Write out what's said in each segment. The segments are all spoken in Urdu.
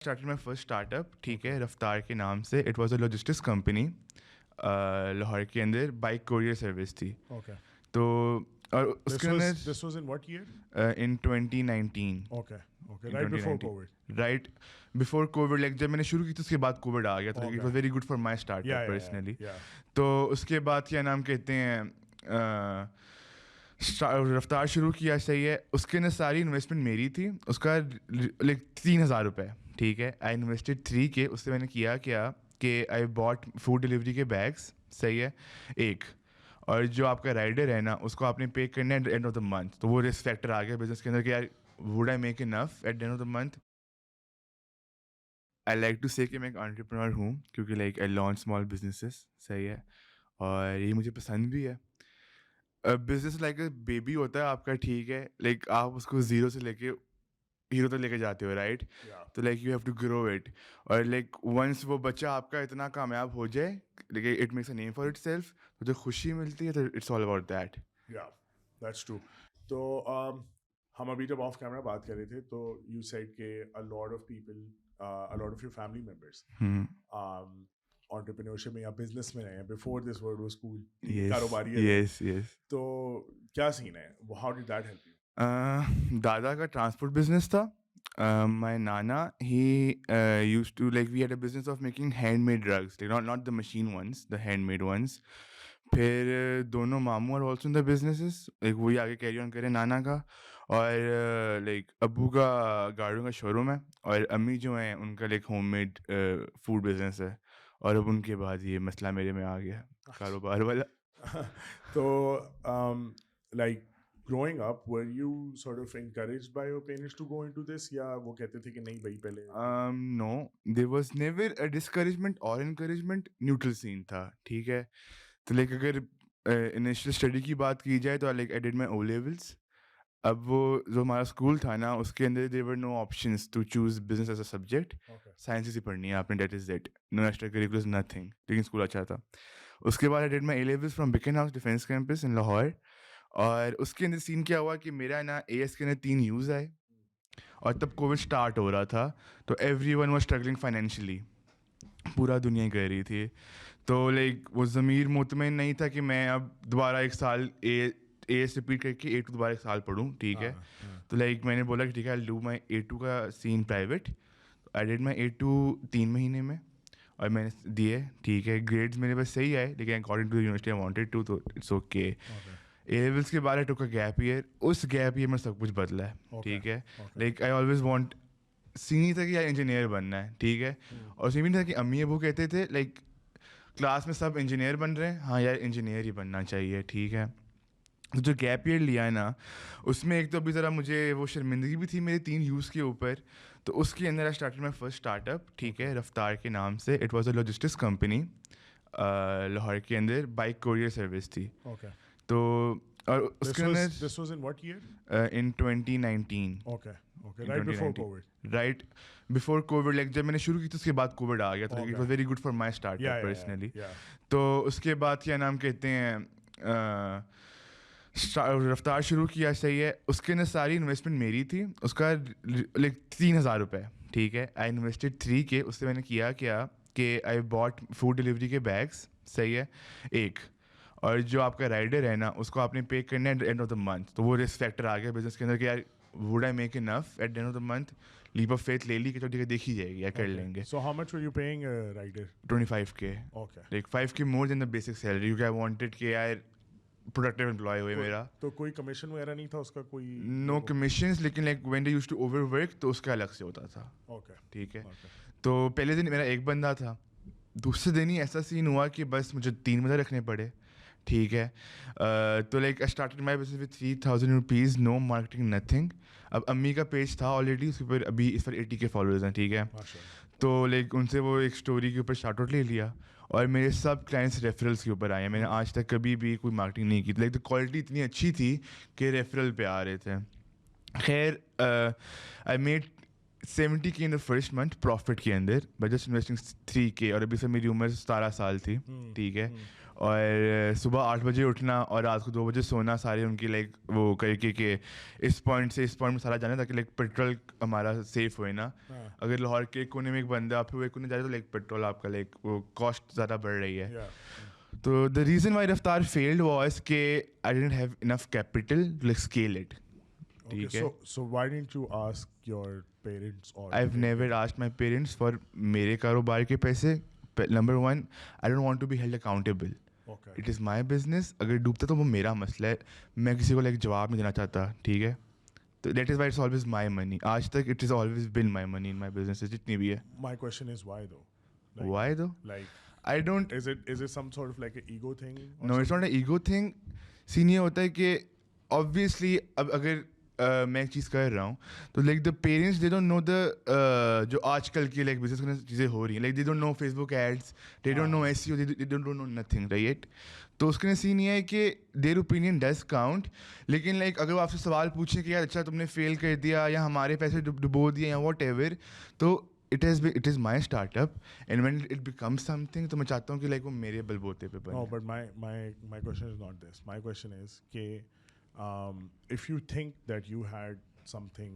started my first startup, ٹھیک ہے, رفتار کے نام سے. It was a logistics company. Lahore کے اندر بائک کوریئر سروس تھی. Okay. تو اور اس کے اندر This was in what year? in 2019. Okay. Right before COVID. Right before COVID, like جب میں نے شروع کی تو اس کے بعد کووڈ آ گیا. تو it was very good for my startup personally. تو اس کے بعد کیا نام کہتے ہیں, رفتار شروع کیا, صحیح ہے. اس کے اندر ساری انویسٹمنٹ میری تھی. اس کا لائک 3,000 روپے, ٹھیک ہے. I invested 3K. اس سے میں نے کیا کہ آئی باٹ فوڈ ڈلیوری کے بیگس, صحیح ہے, ایک. اور جو آپ کا رائڈر ہے نا, اس کو آپ نے پے کرنا ہے at end of the month. تو وہ رسک فیکٹر آ گیا بزنس کے اندر کہ یار would I make enough at the end of the month. I like to say کہ میں ایک انٹرپرینور ہوں, کیونکہ like I launch small businesses, صحیح ہے, اور یہ مجھے پسند بھی ہے. بزنس لائک اے بیبی ہوتا ہے آپ کا, ٹھیک ہے. لائک آپ اس کو زیرو سے لے کے ہیرو تک لے کے جاتے ہو, رائٹ. تو like you have to grow it. اور لائک ونس وہ بچہ آپ کا اتنا کامیاب ہو جائے, لیکن it makes a name for itself, تو جو خوشی ملتی ہے تو it's all about that. That's true. تو ہم ابھی جب آف کیمرا بات کر رہے تھے تو یو سیڈ کہ a lot of people, a lot of your family members entrepreneurship میں یا بزنس میں رہے ہیں. Before this word was cool. کاروباری ہے. Yes. تو کیا سین ہے? How did that help you? دادا کا ٹرانسپورٹ بزنس تھا. My nana, he used to, like, we had a business of making handmade drugs, like not the machine ones, the handmade ones. پھر دونوں ماموں اور also in the businesses, like وہی آگے کیری آن کرے نانا کا. اور لائک ابو کا گاڑیوں کا شو روم ہے, اور امی جو ہیں ان کا like home made food business ہے. اور اب ان کے بعد یہ مسئلہ میرے میں آ گیا کاروبار والا. تو like growing up, were you sort of encouraged by your parents to go into this, یا وہ کہتے تھے کہ نہیں بھائی پہلے؟ No, there was never a discouragement or encouragement, neutral scene تھا, ٹھیک ہے. تو لائک اگر انیشیل اسٹڈی کی بات کی جائے تو like I did my O levels. اب وہ جو ہمارا اسکول تھا نا, اس کے اندر there were no options to choose business as a subject. Sciences ہی پڑھنی ہے آپ نے, that is that, no extracurriculars nothing. لیکن اسکول اچھا تھا. اس کے بعد I did my A levels from Beaconhouse Defence campus in Lahore. اور اس کے اندر سین کیا ہوا کہ میرا نا اے ایس کے اندر 3 یوز آئے, اور تب کووڈ اسٹارٹ ہو رہا تھا. تو every one was struggling financially, پورا دنیا کہہ رہی تھی. تو لائک وہ ضمیر مطمئن نہیں تھا کہ میں اب دوبارہ ایک سال اے ایس ریپیٹ کر کے A2 دوبارہ ایک سال پڑھوں, ٹھیک ہے. تو لائک میں نے بولا کہ ٹھیک ہے, آئی ڈو مائی A2 کا سین private. I did my A2 3 مہینے میں, اور میں نے دیے, ٹھیک ہے. گریڈز میرے پاس صحیح آئے, لیکن according to university I wanted to, تو اٹس اوکے. اے لیولس کے بعد I took a gap year. اس گیپ ایئر میں سب کچھ بدلا ہے, ٹھیک ہے. Like I always want, scene تھا کہ یار انجینئر بننا ہے, ٹھیک ہے. اور سین تھا کہ امی ابو کہتے تھے لائک کلاس میں سب انجینئر بن رہے ہیں, ہاں یار انجینئر ہی بننا چاہیے, ٹھیک ہے. تو جو گیپ ایئر لیا ہے نا, اس میں ایک تو ابھی ذرا مجھے وہ شرمندگی بھی تھی میرے 3 یوز کے اوپر. تو اس کے اندر I started my first startup, ٹھیک ہے, رفتار کے نام سے. It was a logistics company, Lahore کے اندر بائک کوریئر سروس تھی. تو اور اس کے اندر This was in what year? in 2019. Right before COVID. Right before COVID, like جب میں نے شروع کی تو اس کے بعد کووڈ آ گیا. تو it was very good for my startup personally. تو اس کے بعد کیا نام کہتے ہیں, رفتار شروع کیا, صحیح ہے. اس کے اندر ساری انویسٹمنٹ میری تھی. اس کا لائک 3,000 روپے, ٹھیک ہے. I invested 3K. اس سے میں نے کیا کہ آئی باٹ فوڈ ڈلیوری کے بیگس, صحیح ہے, ایک. اور جو آپ کا رائڈر ہے نا, اس کو آپ نے پے کرنا ہے at end of the month. تو وہ رسک فیکٹر آ گیا بزنس کے اندر کہ یار would I make enough at the end of the month. Leap of faith لے لی کہ ٹھیک ہے دیکھی جائے گی یا کر لیں گے. So how much were you paying rider? 25K. Like 5K more than the basic salary, کیونکہ I wanted کہ یار پروڈکٹیو امپلائی ہوئے میرا. تو کوئی کمیشن وغیرہ نہیں تھا اس کا کوئی؟ نو کمیشنز, لیکن like when they use to over work تو اس کا الگ سے ہوتا تھا, ٹھیک ہے. تو پہلے دن میرا ایک بندہ تھا, دوسرے دن ہی ایسا سین ہوا کہ بس مجھے 3 بندے رکھنے پڑے, ٹھیک ہے. تو like I started my business with 3,000 rupees, no marketing nothing. اب امی کا پیج تھا آلریڈی, اس کے اوپر ابھی اس پر 80K فالوورز ہیں, ٹھیک ہے. تو لائک ان سے وہ ایک اسٹوری کے اوپر شارٹ آؤٹ لے لیا, اور میرے سب کلائنٹس ریفرلس کے اوپر آئے ہیں. میں نے آج تک کبھی بھی کوئی مارکیٹنگ نہیں کی. لائک کوالٹی اتنی اچھی تھی کہ ریفرل پہ آ رہے تھے. خیر I made 70K in the first month profit کے اندر, بائی جسٹ انویسٹنگ 3K. اور ابھی سے میری عمر 17 سال تھی, ٹھیک ہے. اور صبح 8 بجے اٹھنا اور رات کو 2 بجے سونا, سارے ان کی لائک وہ کر کے اس پوائنٹ سے اس پوائنٹ میں سارا جانا تاکہ لائک پیٹرول ہمارا سیف ہوئے نا. اگر لاہور کے ایک کونے میں ایک بندہ آپ پھر ایک کونے جا رہے تو لائک پیٹرول آپ کا لائک وہ کاسٹ زیادہ بڑھ رہی ہے. تو the reason why Raftaar failed was کہ I didn't have enough capital to like scale it. ٹھیک ہے, So why didn't you ask your parents or I've never asked my parents for میرے کاروبار کے پیسے. Number one, I don't want to be held accountable. Okay. It is my business. اگر ڈوبتا تو وہ میرا مسئلہ ہے, میں کسی کو لائک جواب نہیں دینا چاہتا. ٹھیک ہے, تو that is why it's always my money. آج تک it is always been my money in my business جتنی بھی ہے. My question is why though? Why though? Like, I don't. is it some sort of like an ego thing? No, it's not an ego thing. سین یہ ہوتا ہے کہ obviously اب اگر میں ایک چیز کر رہا ہوں تو like the parents they don't know the جو آج کل کی لائک بزنس میں چیزیں ہو رہی ہیں, like they don't know Facebook ads, they don't know S E O, they don't know nothing right. تو اس کے سین یہ ہے کہ دیر اوپینین ڈز کاؤنٹ, لیکن لائک اگر وہ آپ سے سوال پوچھیں کہ یار اچھا تم نے فیل کر دیا یا ہمارے پیسے ڈبو دیے یا واٹ ایور, تو it is my startup and when it becomes something تو میں چاہتا ہوں کہ لائک وہ میرے بل بوتے پہ بنے. No, but my question is not this. My question is کہ if you think that you had something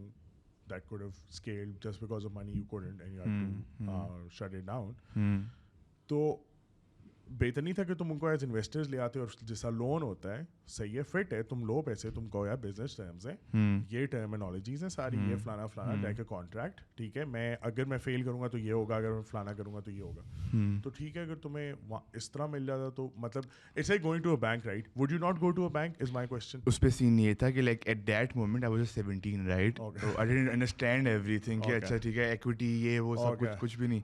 that could have scaled just because of money you couldn't and you had to shut it down, تو بہتر نہیں تھا کہ تم ان کو ایز انویسٹرز لے آتے اور جیسا لون ہوتا ہے صحیح ہے, فٹ ہے, تم لو پیسے, تم کہو یار بزنس ٹرمز ہیں, یہ ٹرمینالوجیز ہیں ساری, یہ فلانا فلانا لائک اے کانٹریکٹ, ٹھیک ہے, میں اگر میں فیل کروں گا تو یہ ہوگا, اگر میں فلانا کروں گا تو یہ ہوگا, تو ٹھیک ہے. اگر تمہیں اس طرح مل جاتا تو مطلب it's like going to a bank, right? Would you not go to a bank is my question. اس پہ سین یہ تھا کہ like at that moment I was 17 right, تو I didn't understand everything کہ اچھا ٹھیک ہے ایکویٹی یہ وہ سب کچھ بھی نہیں.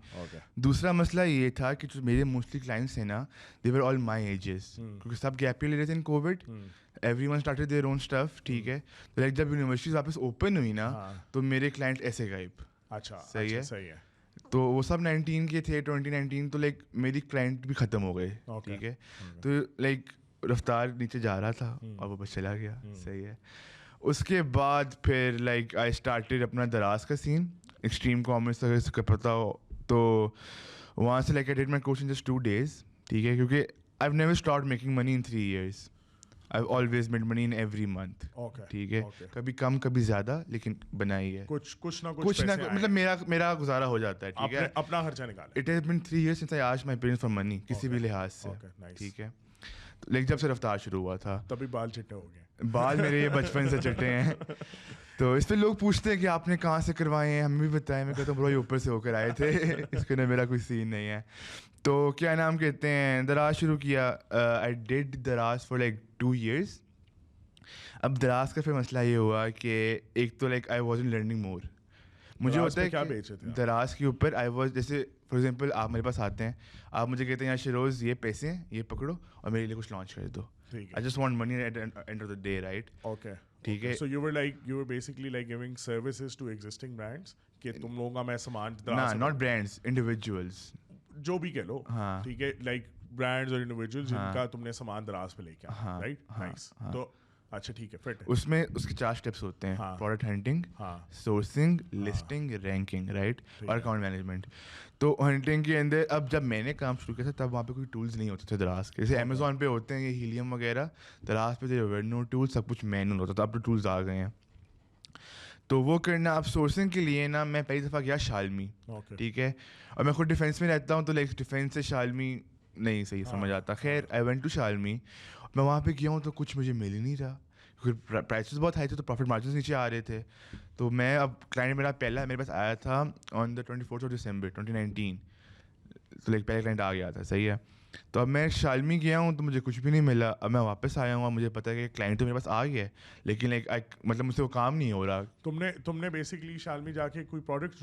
دوسرا مسئلہ یہ تھا کہ جو میرے موسٹلی کلائنٹس ہیں نا, دے ور آل مائی ایجز, کیونکہ سب گیپ لے رہے تھے in Covid, everyone started their own stuff. ٹھیک ہے, تو لائک جب یونیورسٹیز واپس اوپن ہوئی نا تو میرے کلائنٹ ایسے غائب. اچھا صحیح ہے, صحیح ہے. تو وہ سب 19 کے تھے, 2019, تو لائک میری کلائنٹ بھی ختم ہو گئے. ٹھیک ہے, تو لائک رفتار نیچے جا رہا تھا اور وہ بس چلا گیا. صحیح ہے. اس کے بعد پھر لائک آئی اسٹارٹیڈ اپنا دراز کا سین, ایکسٹریم کامرس اگر اس کا پتہ ہو تو وہاں سے like I did my course in just 2 days. ٹھیک ہے, کیونکہ I never start making money in 3 years. I've always made money in every month. ٹھیک ہے, کبھی کم کبھی زیادہ, لیکن بنائی ہے کچھ نہ مطلب میرا گزارا ہو جاتا ہے. ٹھیک ہے, اپنا خرچہ نکالا. It has been 3 years since I asked my parents for money کسی بھی لحاظ سے. ٹھیک ہے, لیکن جب سے رفتار شروع ہوا تھا تبھی بال چٹے ہو گئے. بال میرے یہ بچپن سے چٹے ہیں. تو اس پہ لوگ پوچھتے ہیں کہ آپ نے کہاں سے کروائے ہیں, ہمیں بھی بتائیں. میں کہتا ہوں برو یہ اوپر سے ہو کر آئے تھے, اس کے میرا کوئی سین نہیں ہے. تو کیا نام کہتے ہیں, دراز شروع کیا. آئی ڈیڈ دراز فار لائک 2 years. اب دراز کا پھر مسئلہ یہ ہوا کہ ایک تو like I was in learning more. مجھے ہوتا ہے کہ دراز کے اوپر آئی واز, جیسے فار ایگزامپل آپ میرے پاس آتے ہیں, آپ مجھے کہتے ہیں یار شیروز یہ پیسے ہیں, یہ پکڑو اور میرے لیے کچھ لانچ کر دو. I just want money at the end of the day, right? Okay. ٹھیک ہے, So you were basically like giving services to existing brands کہ تم لوگوں کا میں سامان not brands, individuals. جو بھی کہہ لو, ٹھیک ہے, لائک برانڈز اور انڈیویجول جن کا تم نے سامان دراز پہ لے کے آیا, رائٹ؟ نائس. تو اچھا ٹھیک ہے, فٹ ہے. اس میں اس کے 4 اسٹیپس ہوتے ہیں, product hunting, sourcing, listing, ranking, right, اور اکاؤنٹ مینجمنٹ. تو ہنٹنگ کے اندر اب جب میں نے کام شروع کیا تھا تب وہاں پہ کوئی ٹولس نہیں ہوتے تھے دراز کے, جیسے امیزون پہ ہوتے ہیں یہ ہیلیم وغیرہ, دراز پہ جو نو ٹول, سب کچھ مینول ہوتا تھا. اب تو ٹولس آ گئے ہیں. تو وہ کرنا, اب سورسنگ کے لیے نا میں پہلی دفعہ گیا شالمی. ٹھیک ہے, اور میں خود ڈیفینس میں رہتا ہوں تو لائک ڈیفینس سے شالمی نہیں صحیح سمجھ آتا. خیر آئی وینٹ ٹو شالمی, میں وہاں پہ گیا ہوں تو کچھ مجھے مل ہی نہیں رہا کیونکہ پرائسز بہت ہائی تھے تو پروفٹ مارجنس نیچے آ رہے تھے. تو میں اب کلائنٹ میرا پہلا میرے پاس آیا تھا آن دا 24th December 2019. تو لائک پہلے کلائنٹ آ گیا تھا. صحیح ہے, تو اب میں شالمی گیا ہوں تو مجھے کچھ بھی نہیں ملا. اب میں واپس آیا ہوں, مجھے پتا ہے کہ کلائنٹ تو میرے پاس آ گیا ہے لیکن لائک مطلب مجھ سے وہ کام نہیں ہو رہا. تم نے بیسکلی شالمی جا کے کوئی پروڈکٹ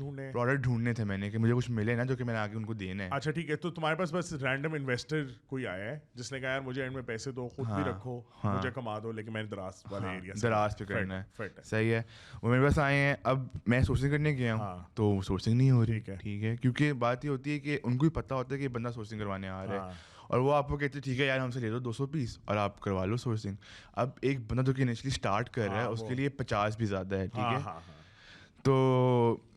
ڈھونڈنے تھے میں نے کہ مجھے کچھ ملے نا جو کہ میں نے آگے ان کو دینا ہے. اچھا ٹھیک ہے, تو تمہارے پاس بس رینڈم انویسٹر کوئی آیا ہے جس نے کہا یار مجھے اینڈ میں پیسے دو, خود بھی رکھو, مجھے کما دو, لیکن میں نے دراز والے ایریا دراز پہ کرنا ہے. صحیح ہے, وہ میرے پاس آئے ہیں. اب میں سورسنگ کرنے گیا ہوں تو سورسنگ نہیں ہو رہی. ٹھیک ہے, کیونکہ بات یہ ہوتی ہے کہ ان کو بھی پتہ ہوتا ہے کہ بندہ سورسنگ کروانے آ رہا ہے, اور وہ آپ کو کہتے ہیں ٹھیک ہے یار ہم سے لے دو 200 پیس اور آپ کروا لو سورسنگ. اب ایک بندہ جو کہ انیشلی اسٹارٹ کر رہا ہے اس کے لیے 50 بھی زیادہ ہے. ٹھیک ہے, تو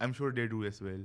I'm sure they do as well.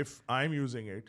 if I'm using it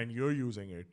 and you're using it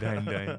Done.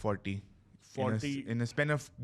40 40 in a span of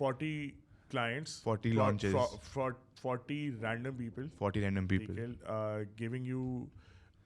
40 clients, 40 launches. 40 random people 40 random people. giving you,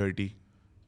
30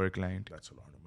per client. That's a lot of money.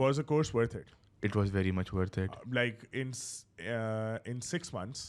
Was the course worth it? It was very much worth it. Like in 6 months,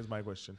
is my question.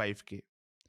5K.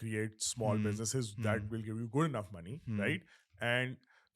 create small businesses that will give you good enough money, right? And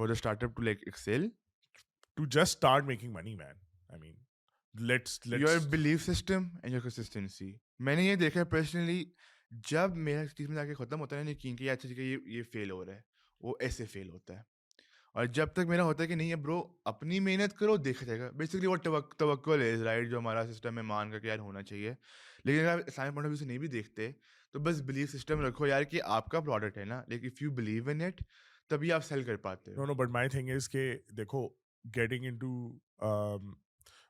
for the startup to like excel, to just start making money, man. I mean, let's your belief system and your consistency. میں نے یہ دیکھا ہے پرسنلی، جب میرا چیز میں جا کے ختم ہوتا ہے نا یقین کہ اچھا ٹھیک ہے یہ فیل ہو رہا ہے، وہ ایسے فیل ہوتا ہے. اور جب تک میرا ہوتا ہے کہ نہیں ہے برو اپنی محنت کرو دیکھا جائے گا. بیسکلی وہ توکل ہے رائٹ جو ہمارا سسٹم ہے مان کا کہ یار ہونا چاہیے. لیکن اگر اسلامک پوائنٹ آف ویو سے نہیں بھی دیکھتے تو بس بلیف سسٹم رکھو یار کہ آپ کا پروڈکٹ ہے نا، لیکن if you believe in it تبھی آپ سیل کر پاتے ہو. No, but my thing is کہ دیکھو getting into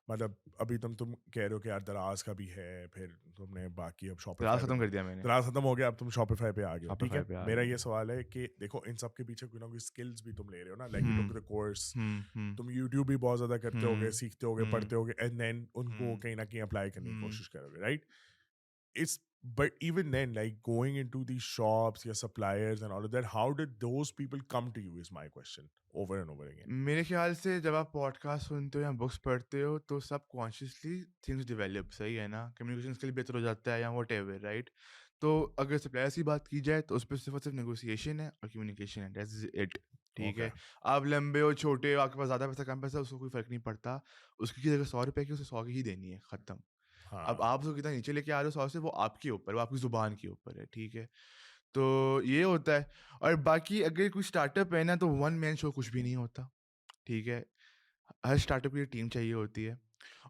مطلب ابھی تم کہہ رہے ہو کہ یار دراز کا بھی ہے، پھر تم نے باقی اب کلاس شاپیفائی ختم کر دیا میں نے، دراز ختم ہو گیا، اب تم شاپیفائی پہ آ گئے ہو. ٹھیک ہے، شاپیفائی پہ آ میرا گئے. یہ سوال ہے کہ دیکھو ان سب کے پیچھے کوئی نہ کوئی اسکلز بھی تم لے رہے ہو نا، لائک یو ہوں ٹک دا کورس، ہوں ہوں تم یوٹیوب بھی بہت زیادہ کرتے ہوگے، سیکھتے ہوگے، ہوں پڑھتے ہوگے، اینڈ دین ان کو کہیں نہ کہیں اپلائی کرنے کی ہوں کوشش کرو گے، right? It's but even then, like going into these shops, your suppliers and all of that, how did those people come to you is my question over and over again. میرے خیال سے جب آپ پوڈ کاسٹ سنتے ہو یا بکس پڑھتے ہو تو سب کانشیسلی تھنگس ڈیولپ، صحیح ہے نا، کمیونیکیشن اسکل بہتر ہو جاتا ہے یا واٹ ایور رائٹ. تو اگر سپلائرس کی بات کی جائے تو اس پہ صرف اور صرف نیگوسیشن ہے اور کمیونیکیشن ہے، دیٹس اٹ. ٹھیک Okay. ہے، آپ لمبے ہو چھوٹے ہو، آپ کے پاس زیادہ پیسہ کم پیسہ، اس کو کوئی فرق نہیں پڑتا. اس کی اگر 100 روپے کی اسے 100 کی ہی دینی ہے، ختم. اب ہاں. آپ اس کو کتنا نیچے لے کے آ رہے ہو 100 سے، وہ آپ کے اوپر، وہ آپ کی زبان کے اوپر ہے. ٹھیک ہے، تو یہ ہوتا ہے. اور باقی اگر کوئی اسٹارٹ اپ ہے نا تو ون مین شو کچھ بھی نہیں ہوتا. ٹھیک ہے، ہر اسٹارٹ اپ کی ٹیم چاہیے ہوتی ہے.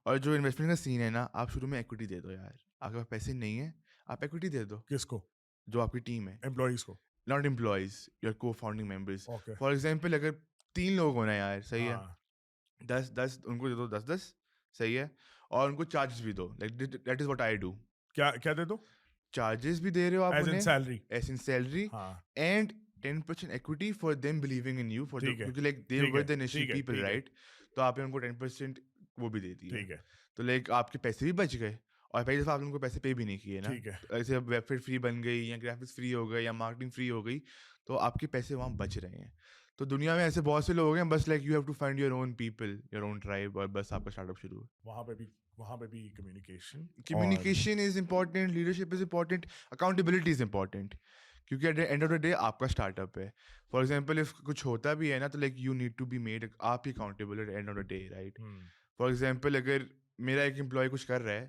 اور جو انویسٹمنٹ کا سین ہے نا، آپ شروع میں ایکوٹی دے دو یار. آپ کے پاس پیسے نہیں ہیں آپ ایکوٹی دے دو، کس کو؟ جو آپ کی ٹیم ہے، امپلائیز کو. ناٹ امپلائیز، یور کو founding members. Okay. For example اگر 3 لوگ ہونا ہے یار، صحیح ہے، ہاں. 10 ان کو دے دو 10 صحیح ہے. اور ان کو چارجز بھی دو، like that is what I do. کیا دے دو؟ چارجز بھی دے رہے ہو آپ ایز ان انہیں سیلری. ایز ان سیلری، ہاں. And 10% equity for them believing in you for the ٹھیک ہے. کیونکہ like they ٹھیک were ہے. the initial ٹھیک ہے. people ٹھیک ہے. right. تو آپ نے ان کو 10% وہ بھی دے دی ہے. ٹھیک ہے. تو لائک آپ کے پیسے بھی بچ گئے اور پہلی دفعہ آپ نے ان کو پیسے پے بھی نہیں کیے نا. ٹھیک ہے. ایسے ویب سائٹ فری بن گئی یا گرافکس فری ہو گئے یا مارکیٹنگ فری ہو گئی تو آپ کے پیسے وہاں بچ رہے ہیں. تو دنیا میں ایسے بہت سے لوگ ہیں، بس like you have to find your own people, your own tribe, اور بس آپ کا اسٹارٹ اپ شروع ہے. وہاں پہ بھی کمیونیکیشن اور communication is important, leadership is important, accountability is important. کیونکہ at the end of the day آپ کا اسٹارٹ اپ ہے. فار ایگزامپل اف کچھ ہوتا بھی ہے نا تو like you need to be made, آپ ہی accountable at end of the day right. For example اگر میرا ایک امپلائی کچھ کر رہا ہے،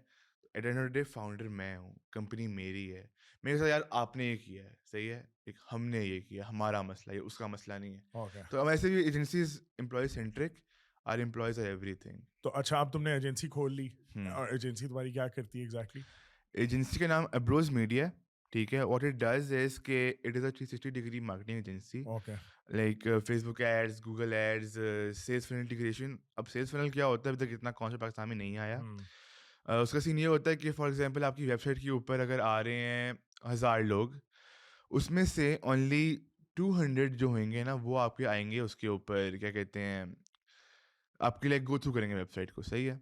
at end of the day founder میں ہوں، کمپنی میری ہے، میرے ساتھ یار آپ نے یہ کیا ہے صحیح ہے، ایک ہم نے یہ کیا، ہمارا مسئلہ ہے، اس کا مسئلہ نہیں ہے. اوکے. تو اب ایسے بھی agencies employee centric, our employees are everything. تو اچھا اب تم نے ایجنسی کھول لی، اور ایجنسی تمہاری کیا کرتی ہے ایگزیکٹلی؟ ایجنسی کا نام ابروز میڈیا. ٹھیک ہے، واٹ اٹ ڈز از کہ it is a 360 degree marketing agency. Okay. Like Facebook ads, Google ads, sales funnel integration. اب سیلس فنل کیا ہوتا ہے ابھی تک اتنا کانسیپٹ پاکستان میں نہیں آیا. اس کا سین یہ ہوتا ہے کہ فار ایگزامپل آپ کی ویب سائٹ کے اوپر اگر آ رہے ہیں 1000 لوگ، اس میں سے اونلی 200 جو ہوئیں گے نا وہ آپ کے آئیں گے اس کے اوپر کیا کہتے ہیں، آپ کے لائک گو تھرو کریں گے ویب سائٹ کو، صحیح ہے.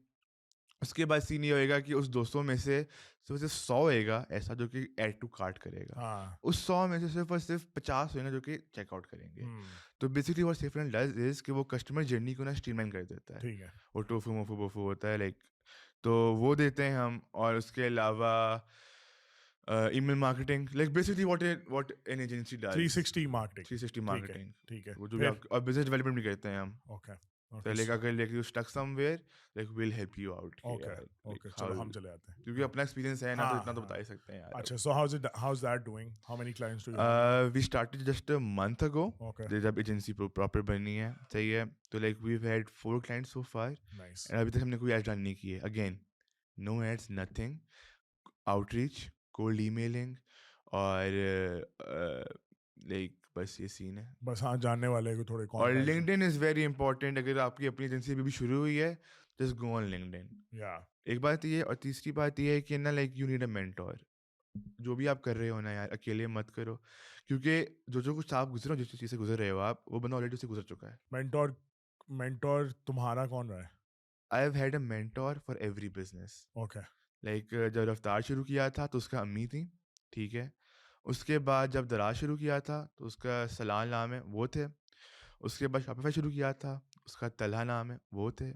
اس کے بعد سین یہ ہوئے گا کہ اس 200 میں سے صرف 100 ہوئے گا ایسا جو کہ ایڈ ٹو کارٹ کرے گا. ہاں. اس 100 میں سے صرف اور صرف 50 ہوئے گا جو کہ چیک آؤٹ کریں گے. تو بیسکلی وہ سیفرن ڈز از کہ وہ کسٹمر جرنی کو نا اسٹریم لائن کر دیتا ہے. ٹھیک ہے. وہ ٹوفو موفو بوفو ہوتا ہے لائک، تو وہ دیتے ہیں ہم. اور اس کے علاوہ email marketing, like basically what an agency does, 360 marketing. 360 marketing. ٹھیک ہے. وہ جو بھی آپ اور بزنس ڈیولپمنٹ بھی کرتے ہیں ہم. اوکے. تو لائک اگر like you stick somewhere like we'll help you out. Okay. چلو ہم چلے آتے ہیں کیونکہ اپنا ایکسپیرینس ہے نا تو اتنا تو بتا ہی سکتے ہیں یار. اچھا. So how's that doing? How many clients do you have? We started just a month ago, Okay. جب ایجنسی پراپر بنی ہے، صحیح ہے. تو like we've had 4 clients so far. Nice. And ابھی تک ہم نے کوئی ایڈ رن نہیں کی ہے. Again no ads, nothing, outreach, cold emailing, اور لائک بس یہ سین ہے. بس ہاں جاننے والے کو تھوڑے اور contacts. Linked in is very important. اگر آپ کی اپنی ایجنسی ابھی بھی شروع ہوئی ہے، جسٹ گو آن لنکڈ ان. Yeah. ایک بات یہ، اور تیسری بات یہ ہے کہ نا like you need a mentor. جو بھی آپ کر رہے ہو نا یار اکیلے مت کرو، کیونکہ جو کچھ آپ گزرے ہو، جس چیز سے گزر رہے ہو آپ، وہ بندہ آلریڈی اس سے گزر چکا ہے. مینٹور تمہارا کون رہا ہے؟ I have had a mentor for every business. Okay. Like جب رفتار شروع کیا تھا تو اس کا امی تھی، ٹھیک ہے. اس کے بعد جب دراز شروع کیا تھا تو اس کا سلان نام ہے، وہ تھے. اس کے بعد شاپیفائی شروع کیا تھا، اس کا طلحہ نام ہے، وہ تھے.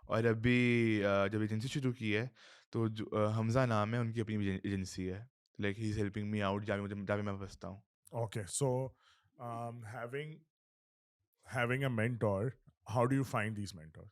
اور ابھی جب ایجنسی شروع کی ہے تو حمزہ نام ہے، ان کی اپنی ایجنسی ہے. Like he is helping me out جہاں بھی میں پھنستا ہوں. Okay. So having a mentor, how do you find these mentors?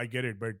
I get it, but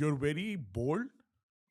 you're very bold,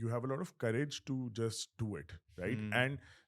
You have a lot of courage to just do it, right? And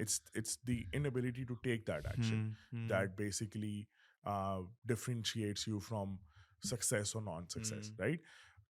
It's the inability to take that action that basically differentiates you from success or non-success, right?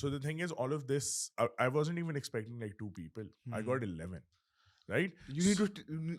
So the thing is, all of this, I wasn't even expecting like 2 people. I got 11, right? You need to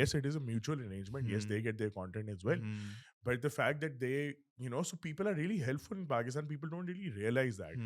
yes, it is a mutual arrangement. Yes, they get their content as well. But the fact that they, so people are really helpful in Pakistan. People don't really realize that.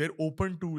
they're open to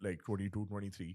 like 22, 23,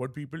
what people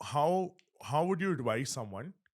how would you advise someone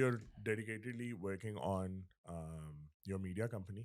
you're dedicatedly working on your media company,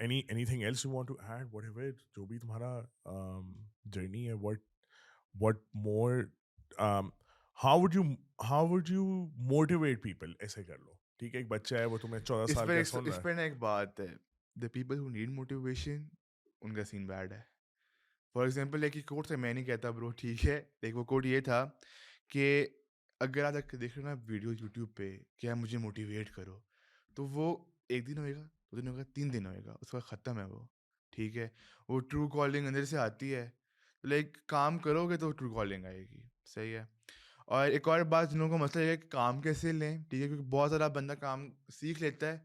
anything else you want to add, whatever جو بھی تمہارا journey ہے, what more um, how would you motivate people, ایسے کر لو, ٹھیک ہے, ایک بچہ ہے وہ تمہیں 14 سال کا سن رہا اس ہے. پہ نا ایک بات ہے, the people who need motivation in کا سین بیڈ ہے. فار ایگزامپل ایک کوٹ سے میں نہیں کہتا برو, ٹھیک ہے, ایک وہ کوٹ یہ تھا کہ اگر آپ دیکھ رہے ہو نا ویڈیو یوٹیوب پہ کہ آپ مجھے موٹیویٹ کرو, تو وہ ایک دن ہوئے گا, 2 دن ہوگا, 3 دن ہوئے گا, اس کا ختم ہے وہ, ٹھیک ہے. وہ ٹرو کالنگ اندر سے آتی ہے, لائک کام کرو گے تو ٹرو کالنگ آئے گی, صحیح ہے. اور ایک اور بات جن لوگوں کو مسئلہ یہ ہے کہ کام کیسے لیں, ٹھیک ہے, کیونکہ بہت سارا بندہ کام سیکھ لیتا ہے,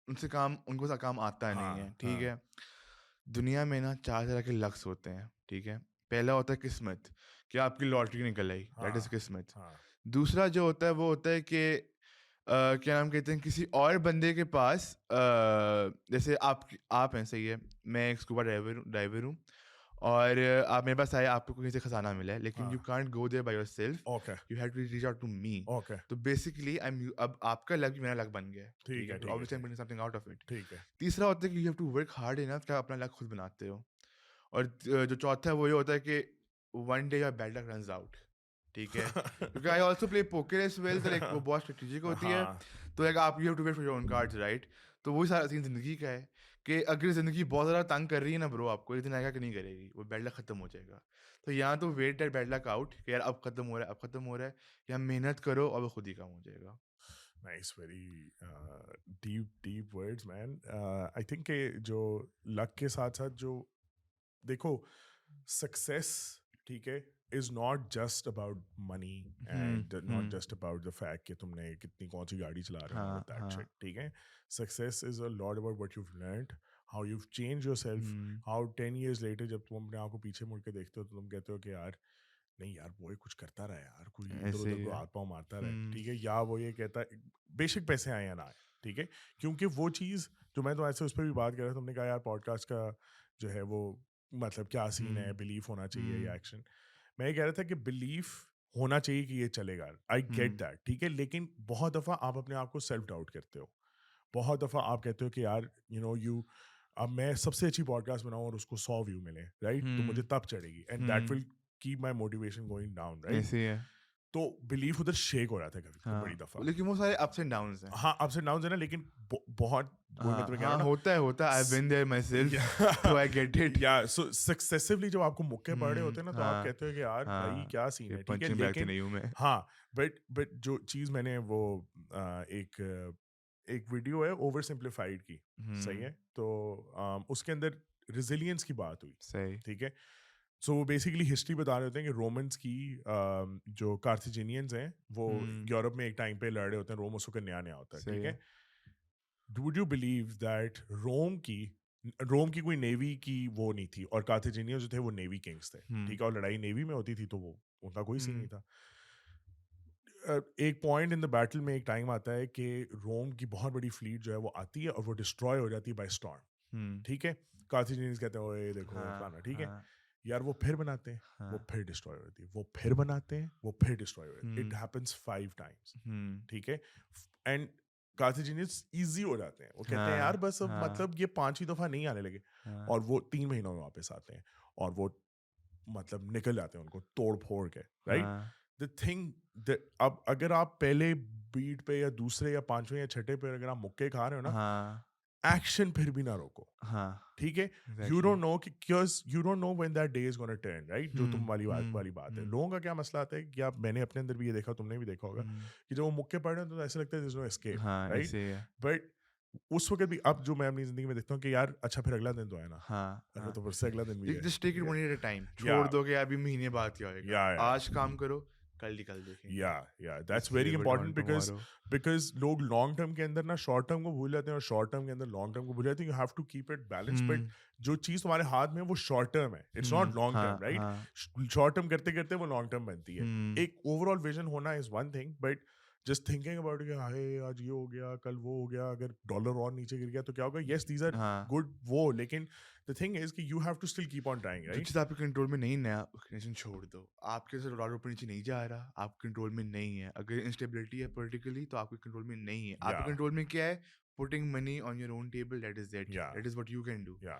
ان کو کام آتا نہیں ہے, ٹھیک ہے. دنیا میں نا 4 طرح کے لکس ہوتے ہیں, ٹھیک ہے. پہلا ہوتا ہے قسمت, کہ آپ کی لاٹری نکل آئی, دیٹ از قسمت. دوسرا جو ہوتا ہے وہ ہوتا ہے کہ کیا نام کہتے ہیں, کسی اور بندے کے پاس, جیسے آپ ہیں, صحیح ہے, میں ایک اسکوبا ڈرائیور ہوں, اور آپ میرے پاس آئے, آپ کو کہیں سے خزانہ ملا ہے, لیکن you can't go there by yourself, you have to reach out to me. تو بیسکلی اب آپ کا لک میرا لک بن گیا ہے, ٹھیک ہے, obviously I'm getting something out of it. تیسرا ہوتا ہے کہ you have to work hard enough کہ آپ اپنا لک خود بناتے ہو. اور جو چوتھا ہے وہ یہ ہوتا ہے کہ one day your bad luck runs out, ٹھیک ہے. کیونکہ I also play poker as well, تو لائک وہ بہت اسٹریٹجک ہوتی ہے. تو لائک آپ you have to wait for your own cards, right. تو وہی سارا سین زندگی کا ہے کہ اگر زندگی بہت زیادہ تنگ کر رہی ہے نا برو, آپ کو ایک دن آئے گا کہ نہیں کرے گی, وہ بیڈ لک ختم ہو جائے گا. تو یہاں تو wait that bad luck out کہ یار اب ختم ہو رہا ہے, اب ختم ہو رہا ہے, یا محنت کرو اور وہ خود ہی کام ہو جائے گا. Nice, very deep words, man. I think کہ جو لک کے ساتھ ساتھ جو دیکھو سکسیس, ٹھیک ہے, is not just about money and not just about the fact کہ تم نے کتنی کون سی گاڑی چلا رہے ہو, that shit, ٹھیک ہے. Success is a lot about what you've learned, how you've changed yourself, how 10 years later جب تم اپنے آپ کو پیچھے مڑ کے دیکھتے ہو تو تم کہتے ہو کہ یار نہیں یار وہ کچھ کرتا رہا یار, کوئی ادھر ادھر کو ہاتھ پاؤں مارتا رہے, ٹھیک ہے, یا وہ یہ کہتا ہے بے شک پیسے آئے یا نہ آئے, ٹھیک ہے. کیونکہ وہ چیز جو میں تو ایسے اس پہ بھی بات کر رہا تھا, تم نے کہا یار پوڈ کاسٹ کا جو ہے وہ مطلب کیا سین ہے, بلیف ہونا چاہیے یا ایکشن. میں یہ کہہ رہا تھا کہ بلیف ہونا چاہیے کہ یہ چلے گا, آئی گیٹ دیٹ, ٹھیک ہے, لیکن بہت دفعہ آپ اپنے آپ کو سیلف ڈاؤٹ کرتے ہو, بہت دفعہ آپ کہتے ہو کہ یار اب میں سب سے اچھی پوڈ کاسٹ بناؤں اور اس کو 100 ویو ملے, رائٹ, تو مجھے تب چڑھے گی, and that will keep my motivation going down, right? ایسے ہی ہے. تو بلیف ادھر شیک ہو رہا تھا کبھی بڑی دفعہ, لیکن وہ سارے اپس اینڈ ڈاؤنز ہیں. ہاں اپس اینڈ ڈاؤنز ہیں نا, لیکن بہت ہوتا ہے, I've been there myself, so I get it. یا سو سکسیسفلی جب آپ کو مکے پڑ رہے ہوتے ہیں نا, تو آپ کہتے ہو کہ یار بھائی کیا سین ہے, ٹھیک ہے, لیکن ہاں بٹ جو چیز میں نے وہ ایک ویڈیو ہے اوور سمپلیفائڈ کی, صحیح ہے, تو اس کے اندر ریزیلینس کی بات ہوئی, صحیح, ٹھیک ہے. سو وہ بیسکلی ہسٹری بتا رہے ہوتے ہیں کہ رومنس کی جو کارتھیجینینز ہیں وہ یورپ میں ایک ٹائم پہ لڑ رہے ہوتے ہیں, روم اس وقت نیا نیا ہوتا ہے, ٹھیک ہے. Would you believe that room کی کوئی نیوی کی وہ نہیں تھی, اور کارتھیجینینز جو تھے وہ نیوی کنگز تھے, ٹھیک ہے, اور لڑائی نیوی میں ہوتی تھی, تو وہ ان کا کوئی سین نہیں تھا. ایک پوائنٹ ان دا بیٹل میں ایک ٹائم آتا ہے کہ روم کی بہت بڑی فلیٹ جو ہے وہ آتی ہے اور وہ ڈسٹروائے ہو جاتی ہے بائی اسٹارم, ٹھیک ہے. کارتھیجینینز کہتے ہیں اوے دیکھو فلانا, ٹھیک ہے, یار وہ پھر بناتے ہیں, وہ پھر ڈسٹروائے ہو جاتی ہے, وہ پھر بناتے ہیں, وہ پھر ڈسٹروائے ہو جاتی ہے. اٹ ہیپنس 5 times, ٹھیک ہے. اینڈ کارتھیجینینز ایزی ہو جاتے ہیں, وہ کہتے ہیں یار بس مطلب یہ 5ویں دفعہ نہیں آنے لگے, اور وہ 3 مہینوں میں واپس آتے ہیں, اور وہ مطلب نکل جاتے ہیں ان کو توڑ پھوڑ کے, رائٹ. دا تھنگ اب اگر آپ پہلے بیٹ پہ یا دوسرے یا 5ویں یا 6ٹھے پہ اگر آپ مکے کھا رہے ہو نا, ایکشن پھر بھی نہ روکو, ٹھیک ہے. You don't know because you don't know when that day is gonna turn, right, جو تم والی بات ہے. لوگوں کا کیا مسئلہ آتا ہے کہ میں نے اپنے اندر بھی یہ دیکھا, تم نے بھی دیکھا ہوگا, کہ جب وہ مکے پڑ رہے ہیں تو ایسا لگتا ہے there is no escape, right. But اس وقت بھی اب جو میں اپنی زندگی میں دیکھتا ہوں کہ یار اچھا پھر اگلا دن تو ہے نا, تو پھر سے اگلا دن بھی ہے, just take it one at a time, چھوڑ دو کہ ابھی مہینے بعد کیا ہوئے گا, آج کام کرو, کل دیکھیں گے. یا دیٹس ویری امپورٹنٹ, بیکاز لوگ لانگ ٹرم کے اندر نا شارٹ ٹرم کو بھول جاتے ہیں, اور شارٹ ٹرم کے اندر لانگ ٹرم کو بھول جاتے ہیں. You have to keep it balance, but جو چیز تمہارے ہاتھ میں وہ شارٹ ٹرم ہے, it's not long term, right. Short term کرتے کرتے وہ لانگ ٹرم بنتی ہے. ایک اوور آل ویژن ہونا is one thing, but just thinking about کہ ہائے آج یہ ہو گیا, کل وہ ہو گیا, اگر ڈالر اور نیچے گر گیا تو کیا ہوگا, یس دیز آر گڈ وہ, لیکن the thing is کہ you have to still keep on trying, right. جو چیز آپ کے کنٹرول میں نہیں ہے ٹینشن چھوڑ دو. آپ کے ڈالر اوپر نیچے نہیں جا رہا, آپ کنٹرول میں نہیں ہے. اگر انسٹیبلٹی ہے پولیٹیکلی تو آپ کے کنٹرول میں نہیں ہے. آپ کے کنٹرول میں کیا ہے, putting money on your own table, that is it. Yeah. That is what you can do. Yeah.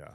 Yeah.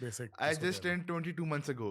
basic I just turned 22 months ago,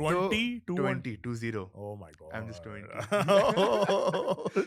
20. Oh my god. I'm just 20. Oh, 3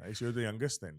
Nice, you're the youngest then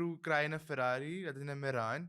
to cry in a Ferrari rather than a Mehran.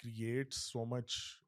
creates so much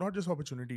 not just opportunity,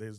There's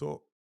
So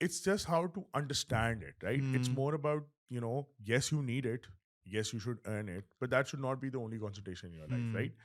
it's just how to understand it, right? It's more about, you know, yes you need it, yes you should earn it, but that should not be the only concentration in your life, right?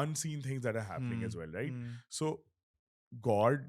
unseen things that are happening as well, right? So God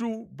true,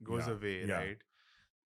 goes Yeah, away, yeah. right?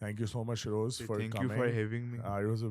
Thank you so much, Rose, for Thank coming. you for having me. It was a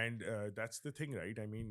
And that's the thing, right? I mean,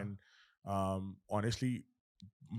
And honestly,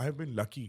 I have been lucky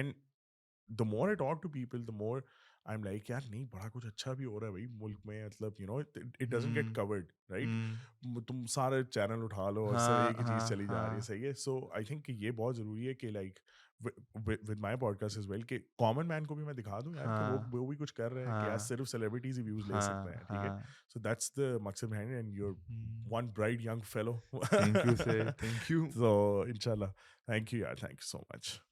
and the more I talk to people, the more I'm like یار نہیں بڑا کچھ اچھا بھی ہو رہا ہے بھائی ملک میں, مطلب you know it doesn't get covered, right? تم سارے چینل اٹھا لو اور سب ایک ہی چیز چلی جا رہی ہے, صحیح ہے. سو آئی تھنک کہ یہ بہت ضروری ہے کہ like with my podcast as well کہ کامن مین کو بھی میں دکھا دوں یار کہ وہ بھی کچھ کر رہے ہیں, کہ یار صرف سیلیبریٹیز ہی ویوز لے سکتے ہیں, ٹھیک ہے. سو دیٹس دا مقصد behind it, and you're one bright young fellow. Thank you, sir. Thank you. So inshallah, thank you, yaar, thank you so much.